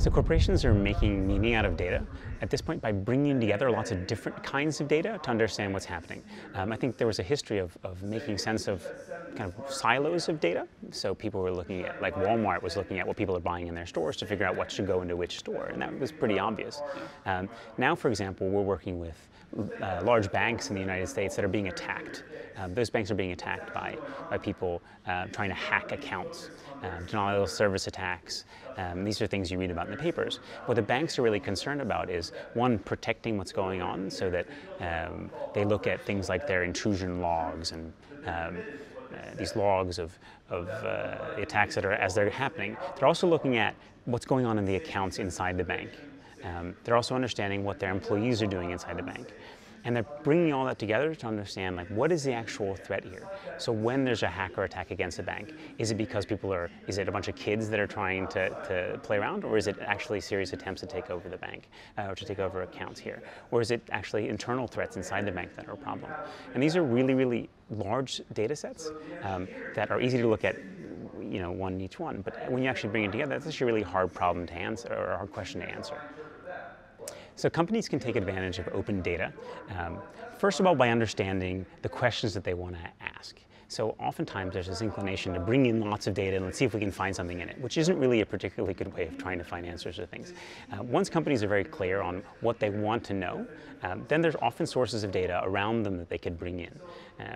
So corporations are making meaning out of data at this point by bringing together lots of different kinds of data to understand what's happening. I think there was a history of making sense of kind of silos of data. So people were looking at, like Walmart was looking at what people are buying in their stores to figure out what should go into which store, and that was pretty obvious. Now, for example, we're working with large banks in the United States that are being attacked. Those banks are being attacked by people trying to hack accounts, denial of service attacks. These are things you read about in the papers. What the banks are really concerned about is, one, protecting what's going on so that they look at things like their intrusion logs and these logs of the attacks that are as they're happening. They're also looking at what's going on in the accounts inside the bank. They're also understanding what their employees are doing inside the bank. And they're bringing all that together to understand, like, what is the actual threat here? So when there's a hacker attack against a bank, is it because is it a bunch of kids that are trying to play around, or is it actually serious attempts to take over the bank, or to take over accounts here? Or is it actually internal threats inside the bank that are a problem? And these are really, really large data sets that are easy to look at, one each one. But when you actually bring it together, that's actually a really hard problem to answer, or a hard question to answer. So companies can take advantage of open data, first of all, by understanding the questions that they want to ask. So oftentimes there's this inclination to bring in lots of data and let's see if we can find something in it, which isn't really a particularly good way of trying to find answers to things. Once companies are very clear on what they want to know, then there's often sources of data around them that they could bring in.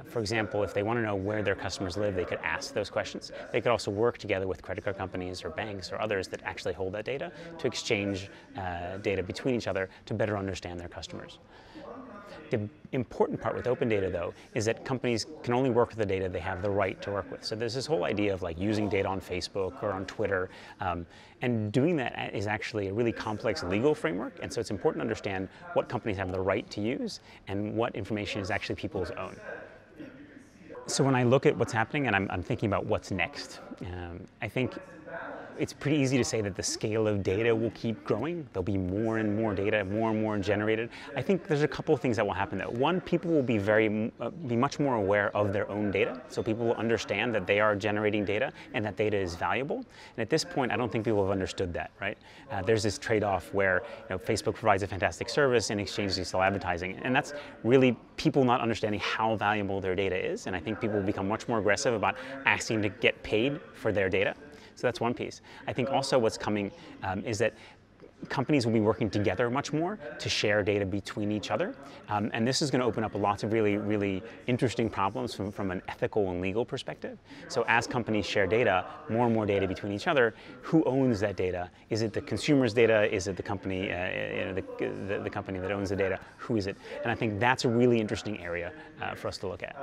For example, if they want to know where their customers live, they could ask those questions. They could also work together with credit card companies or banks or others that actually hold that data to exchange data between each other to better understand their customers. The important part with open data, though, is that companies can only work with the data they have the right to work with. So there's this whole idea of, like, using data on Facebook or on Twitter, and doing that is actually a really complex legal framework, and so it's important to understand what companies have the right to use and what information is actually people's own. So when I look at what's happening and I'm thinking about what's next, I think it's pretty easy to say that the scale of data will keep growing. There'll be more and more data, more and more generated. I think there's a couple of things that will happen though. One, people will be much more aware of their own data. So people will understand that they are generating data and that data is valuable. And at this point, I don't think people have understood that, right? There's this trade-off where Facebook provides a fantastic service in exchange they sell advertising. And that's really people not understanding how valuable their data is. And I think people will become much more aggressive about asking to get paid for their data. So that's one piece. I think also what's coming is that companies will be working together much more to share data between each other. And this is going to open up lots of really, really interesting problems from an ethical and legal perspective. So as companies share data, more and more data between each other, who owns that data? Is it the consumer's data? Is it the company, the company that owns the data? Who is it? And I think that's a really interesting area for us to look at.